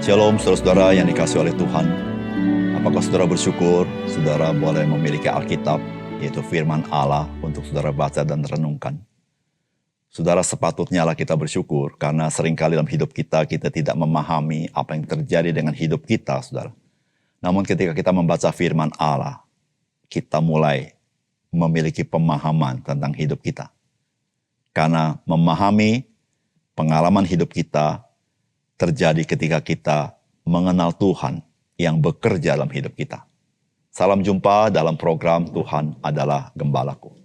Shalom saudara-saudara yang dikasihi oleh Tuhan. Apakah saudara bersyukur saudara boleh memiliki Alkitab, yaitu firman Allah untuk saudara baca dan renungkan. Saudara, sepatutnya lah kita bersyukur karena seringkali dalam hidup kita tidak memahami apa yang terjadi dengan hidup kita, saudara. Namun ketika kita membaca firman Allah, kita mulai memiliki pemahaman tentang hidup kita. Karena memahami pengalaman hidup kita terjadi ketika kita mengenal Tuhan yang bekerja dalam hidup kita. Salam jumpa dalam program Tuhan adalah Gembalaku.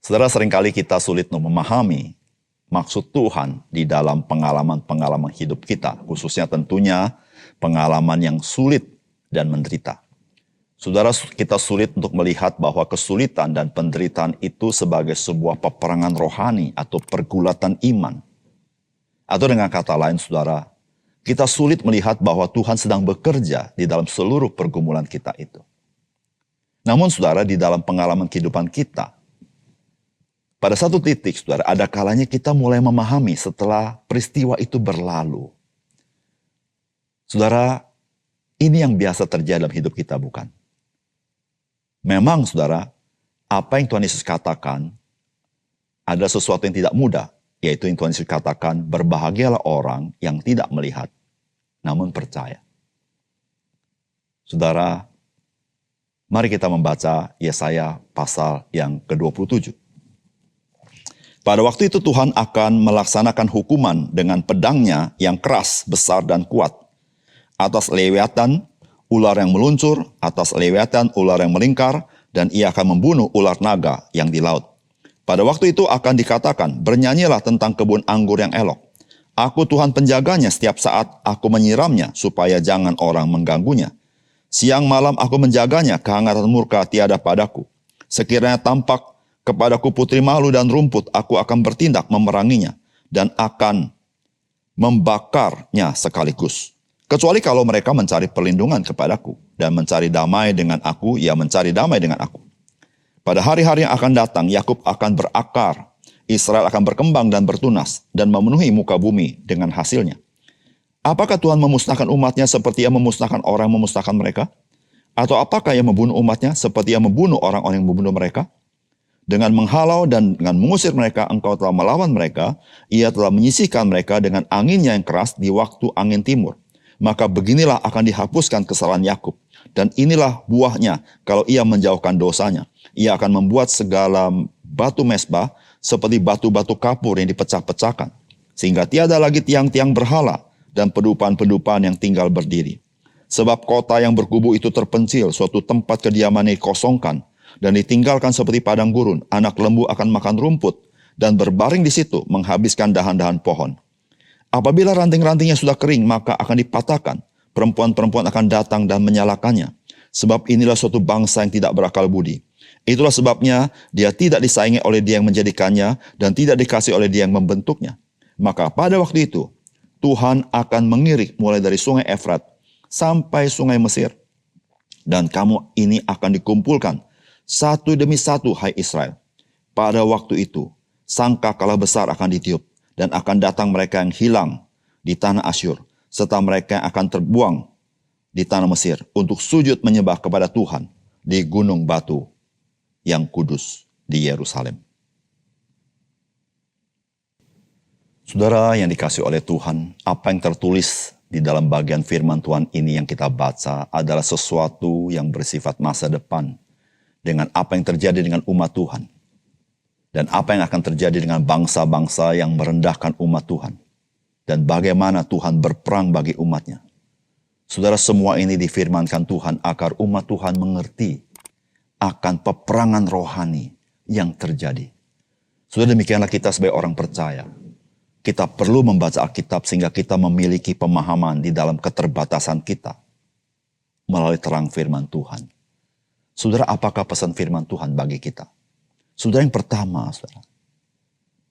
Saudara, seringkali kita sulit memahami maksud Tuhan di dalam pengalaman-pengalaman hidup kita, khususnya tentunya pengalaman yang sulit dan menderita. Saudara, kita sulit untuk melihat bahwa kesulitan dan penderitaan itu sebagai sebuah peperangan rohani atau pergulatan iman. Atau dengan kata lain, saudara, kita sulit melihat bahwa Tuhan sedang bekerja di dalam seluruh pergumulan kita itu. Namun saudara, di dalam pengalaman kehidupan kita, pada satu titik, saudara, ada kalanya kita mulai memahami setelah peristiwa itu berlalu. Saudara, ini yang biasa terjadi dalam hidup kita, bukan? Memang, saudara, apa yang Tuhan Yesus katakan ada sesuatu yang tidak mudah. Yaitu yang Tuhan Yesus katakan, berbahagialah orang yang tidak melihat, namun percaya. Saudara, mari kita membaca Yesaya pasal yang ke-27. Pada waktu itu Tuhan akan melaksanakan hukuman dengan pedangnya yang keras, besar, dan kuat. Atas lewiatan ular yang meluncur, atas lewiatan ular yang melingkar, dan ia akan membunuh ular naga yang di laut. Pada waktu itu akan dikatakan, bernyanyilah tentang kebun anggur yang elok. Aku Tuhan penjaganya setiap saat aku menyiramnya, supaya jangan orang mengganggunya. Siang malam aku menjaganya, kehangatan murka tiada padaku. Sekiranya tampak kepadaku putri malu dan rumput, aku akan bertindak memeranginya, dan akan membakarnya sekaligus. Kecuali kalau mereka mencari perlindungan kepadaku, dan mencari damai dengan aku, ia mencari damai dengan aku. Pada hari-hari yang akan datang, Yakub akan berakar, Israel akan berkembang dan bertunas, dan memenuhi muka bumi dengan hasilnya. Apakah Tuhan memusnahkan umatnya seperti ia memusnahkan orang yang memusnahkan mereka? Atau apakah ia membunuh umatnya seperti ia membunuh orang-orang yang membunuh mereka? Dengan menghalau dan dengan mengusir mereka, engkau telah melawan mereka, ia telah menyisihkan mereka dengan anginnya yang keras di waktu angin timur. Maka beginilah akan dihapuskan kesalahan Yakub. Dan inilah buahnya kalau ia menjauhkan dosanya. Ia akan membuat segala batu mesbah seperti batu-batu kapur yang dipecah-pecahkan. Sehingga tiada lagi tiang-tiang berhala dan pedupan-pedupan yang tinggal berdiri. Sebab kota yang berkubu itu terpencil, suatu tempat kediaman yang dikosongkan dan ditinggalkan seperti padang gurun. Anak lembu akan makan rumput dan berbaring di situ menghabiskan dahan-dahan pohon. Apabila ranting-rantingnya sudah kering, maka akan dipatahkan. Perempuan-perempuan akan datang dan menyalakannya. Sebab inilah suatu bangsa yang tidak berakal budi. Itulah sebabnya dia tidak disaingi oleh dia yang menjadikannya dan tidak dikasih oleh dia yang membentuknya. Maka pada waktu itu, Tuhan akan mengirik mulai dari sungai Efrat sampai sungai Mesir. Dan kamu ini akan dikumpulkan satu demi satu, hai Israel. Pada waktu itu, sangkakala besar akan ditiup dan akan datang mereka yang hilang di tanah Asyur. Serta mereka akan terbuang di tanah Mesir untuk sujud menyembah kepada Tuhan di gunung batu yang kudus di Yerusalem. Saudara yang dikasihi oleh Tuhan, apa yang tertulis di dalam bagian firman Tuhan ini yang kita baca adalah sesuatu yang bersifat masa depan dengan apa yang terjadi dengan umat Tuhan. Dan apa yang akan terjadi dengan bangsa-bangsa yang merendahkan umat Tuhan. Dan bagaimana Tuhan berperang bagi umatnya. Saudara, semua ini difirmankan Tuhan agar umat Tuhan mengerti akan peperangan rohani yang terjadi. Saudara, demikianlah kita sebagai orang percaya. Kita perlu membaca Alkitab sehingga kita memiliki pemahaman di dalam keterbatasan kita melalui terang firman Tuhan. Saudara, apakah pesan firman Tuhan bagi kita? Saudara, yang pertama,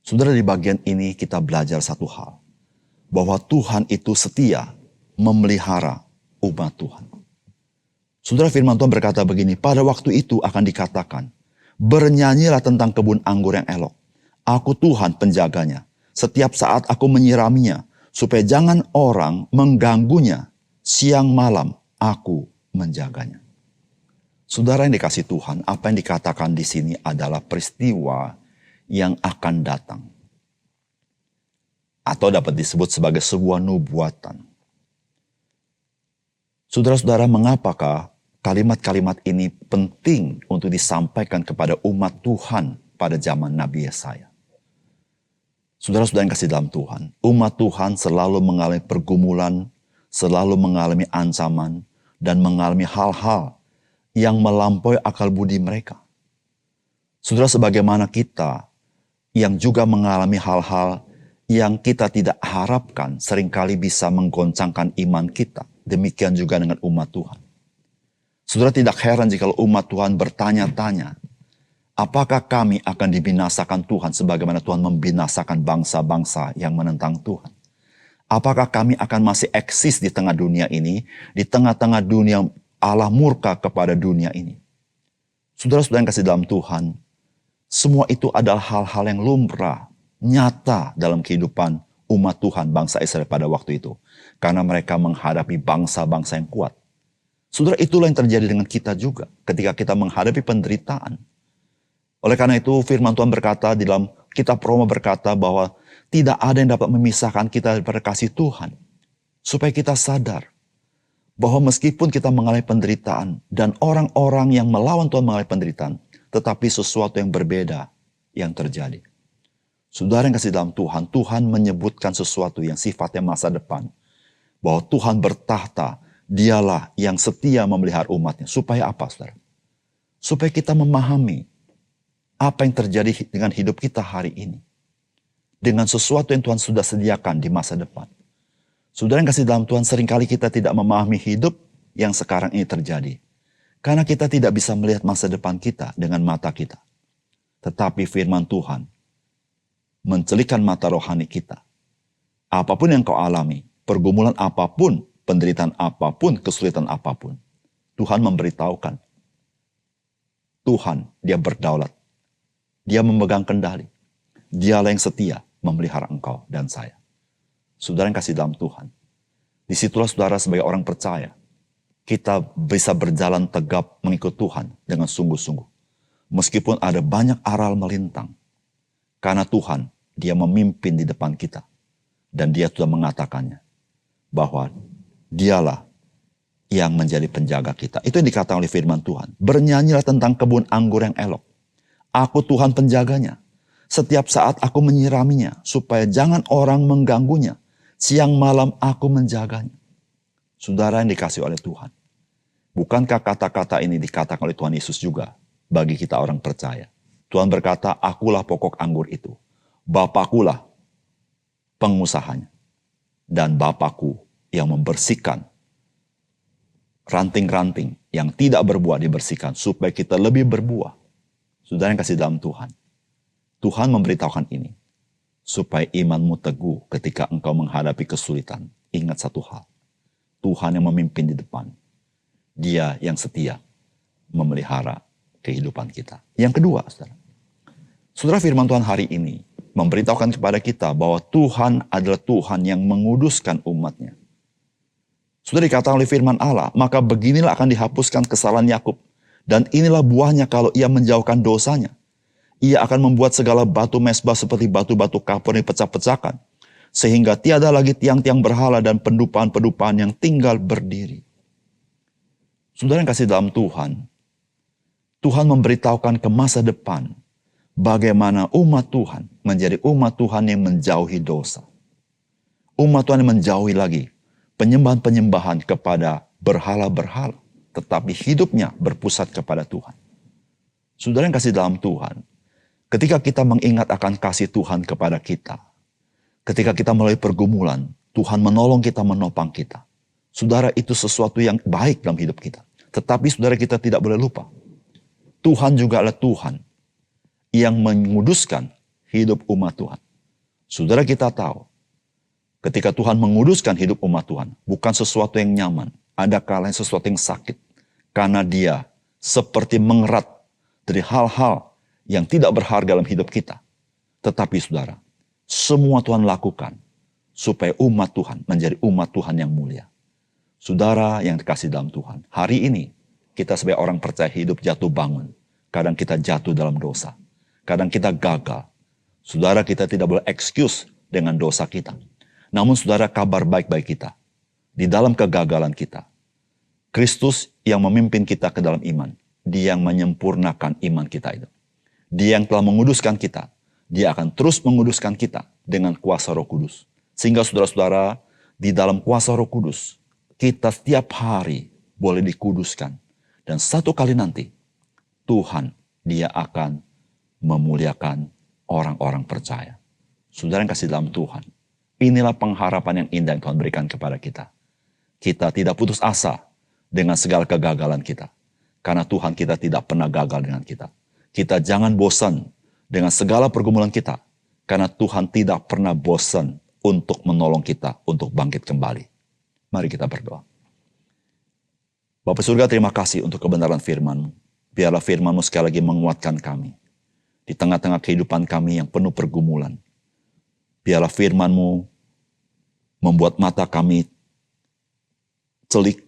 saudara, di bagian ini kita belajar satu hal. Bahwa Tuhan itu setia memelihara umat Tuhan. Saudara, firman Tuhan berkata begini, pada waktu itu akan dikatakan, bernyanyilah tentang kebun anggur yang elok. Aku Tuhan penjaganya. Setiap saat aku menyiraminya, supaya jangan orang mengganggunya. Siang malam aku menjaganya. Saudara yang dikasihi Tuhan, apa yang dikatakan di sini adalah peristiwa yang akan datang. Atau dapat disebut sebagai sebuah nubuatan. Saudara-saudara, mengapakah kalimat-kalimat ini penting untuk disampaikan kepada umat Tuhan pada zaman Nabi Yesaya? Saudara-saudara yang kasih dalam Tuhan, umat Tuhan selalu mengalami pergumulan, selalu mengalami ancaman, dan mengalami hal-hal yang melampaui akal budi mereka. Saudara, sebagaimana kita yang juga mengalami hal-hal yang kita tidak harapkan seringkali bisa menggoncangkan iman kita. Demikian juga dengan umat Tuhan. Saudara, tidak heran jika umat Tuhan bertanya-tanya, apakah kami akan dibinasakan Tuhan sebagaimana Tuhan membinasakan bangsa-bangsa yang menentang Tuhan? Apakah kami akan masih eksis di tengah dunia ini, di tengah-tengah dunia Allah murka kepada dunia ini? Saudara-saudara yang kasih dalam Tuhan, semua itu adalah hal-hal yang lumrah, nyata dalam kehidupan umat Tuhan bangsa Israel pada waktu itu. Karena mereka menghadapi bangsa-bangsa yang kuat. Saudara, itulah yang terjadi dengan kita juga ketika kita menghadapi penderitaan. Oleh karena itu firman Tuhan berkata di dalam kitab Roma berkata bahwa tidak ada yang dapat memisahkan kita daripada kasih Tuhan. Supaya kita sadar bahwa meskipun kita mengalami penderitaan dan orang-orang yang melawan Tuhan mengalami penderitaan, tetapi sesuatu yang berbeda yang terjadi. Saudara yang kasih dalam Tuhan, Tuhan menyebutkan sesuatu yang sifatnya masa depan. Bahwa Tuhan bertahta, dialah yang setia memelihara umatnya. Supaya apa, saudara? Supaya kita memahami apa yang terjadi dengan hidup kita hari ini. Dengan sesuatu yang Tuhan sudah sediakan di masa depan. Saudara yang kasih dalam Tuhan, seringkali kita tidak memahami hidup yang sekarang ini terjadi. Karena kita tidak bisa melihat masa depan kita dengan mata kita. Tetapi firman Tuhan mencelikan mata rohani kita. Apapun yang kau alami, pergumulan apapun, penderitaan apapun, kesulitan apapun, Tuhan memberitahukan. Tuhan, dia berdaulat. Dia memegang kendali. Dialah yang setia memelihara engkau dan saya. Saudara yang kasih dalam Tuhan. Disitulah saudara sebagai orang percaya. Kita bisa berjalan tegap mengikut Tuhan dengan sungguh-sungguh. Meskipun ada banyak aral melintang. Karena Tuhan, dia memimpin di depan kita. Dan dia sudah mengatakannya. Bahwa dialah yang menjadi penjaga kita. Itu yang dikatakan oleh firman Tuhan. Bernyanyilah tentang kebun anggur yang elok. Aku Tuhan penjaganya. Setiap saat aku menyiraminya. Supaya jangan orang mengganggunya. Siang malam aku menjaganya. Saudara yang dikasih oleh Tuhan. Bukankah kata-kata ini dikatakan oleh Tuhan Yesus juga bagi kita orang percaya? Tuhan berkata, akulah pokok anggur itu. Bapakulah pengusahanya. Dan Bapakku yang membersihkan ranting-ranting yang tidak berbuah dibersihkan supaya kita lebih berbuah. Saudara yang kasih dalam Tuhan. Tuhan memberitahukan ini. Supaya imanmu teguh ketika engkau menghadapi kesulitan. Ingat satu hal. Tuhan yang memimpin di depan. Dia yang setia memelihara kehidupan kita. Yang kedua, saudara. Saudara, firman Tuhan hari ini memberitahukan kepada kita bahwa Tuhan adalah Tuhan yang menguduskan umatnya. Sudah dikatakan oleh firman Allah, maka beginilah akan dihapuskan kesalahan Yakub. Dan inilah buahnya kalau ia menjauhkan dosanya. Ia akan membuat segala batu mesbah seperti batu-batu kapur dipecah-pecahkan. Sehingga tiada lagi tiang-tiang berhala dan pendupaan-pendupaan yang tinggal berdiri. Saudara yang kasih dalam Tuhan, Tuhan memberitahukan ke masa depan bagaimana umat Tuhan menjadi umat Tuhan yang menjauhi dosa. Umat Tuhan yang menjauhi lagi penyembahan-penyembahan kepada berhala-berhala, tetapi hidupnya berpusat kepada Tuhan. Saudara yang kasih dalam Tuhan, ketika kita mengingat akan kasih Tuhan kepada kita, ketika kita melalui pergumulan, Tuhan menolong kita, menopang kita. Saudara, itu sesuatu yang baik dalam hidup kita. Tetapi saudara, kita tidak boleh lupa. Tuhan juga adalah Tuhan yang menguduskan hidup umat Tuhan. Saudara, kita tahu, ketika Tuhan menguduskan hidup umat Tuhan, bukan sesuatu yang nyaman. Ada kalanya sesuatu yang sakit. Karena dia seperti mengerat dari hal-hal yang tidak berharga dalam hidup kita. Tetapi saudara, semua Tuhan lakukan supaya umat Tuhan menjadi umat Tuhan yang mulia. Saudara yang dikasih dalam Tuhan, hari ini kita sebagai orang percaya hidup jatuh bangun. Kadang kita jatuh dalam dosa. Kadang kita gagal. Saudara, kita tidak boleh excuse dengan dosa kita. Namun saudara, kabar baik bagi kita. Di dalam kegagalan kita, Kristus yang memimpin kita ke dalam iman. Dia yang menyempurnakan iman kita itu. Dia yang telah menguduskan kita. Dia akan terus menguduskan kita dengan kuasa Roh Kudus. Sehingga saudara-saudara, di dalam kuasa Roh Kudus, kita setiap hari boleh dikuduskan. Dan satu kali nanti, Tuhan, dia akan memuliakan orang-orang percaya. Saudara yang kasih dalam Tuhan, inilah pengharapan yang indah yang Tuhan berikan kepada kita. Kita tidak putus asa dengan segala kegagalan kita. Karena Tuhan kita tidak pernah gagal dengan kita. Kita jangan bosan dengan segala pergumulan kita. Karena Tuhan tidak pernah bosan untuk menolong kita untuk bangkit kembali. Mari kita berdoa. Bapa surga, terima kasih untuk kebenaran firman-Mu. Biarlah firman-Mu sekali lagi menguatkan kami. Di tengah-tengah kehidupan kami yang penuh pergumulan. Biarlah firman-Mu membuat mata kami celik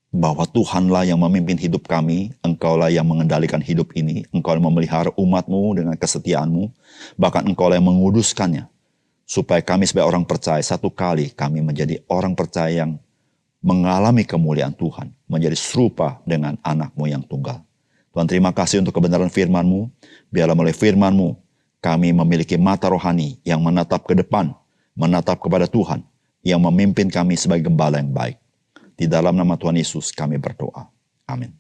bahwa Tuhanlah yang memimpin hidup kami, Engkaulah yang mengendalikan hidup ini, Engkau yang memelihara umat-Mu dengan kesetiaan-Mu, bahkan Engkaulah yang menguduskannya, supaya kami sebagai orang percaya, satu kali kami menjadi orang percaya yang mengalami kemuliaan Tuhan, menjadi serupa dengan anak-Mu yang tunggal. Tuhan, terima kasih untuk kebenaran firman-Mu, biarlah melalui firman-Mu, kami memiliki mata rohani yang menatap ke depan, menatap kepada Tuhan, yang memimpin kami sebagai gembala yang baik. Di dalam nama Tuhan Yesus kami berdoa. Amin.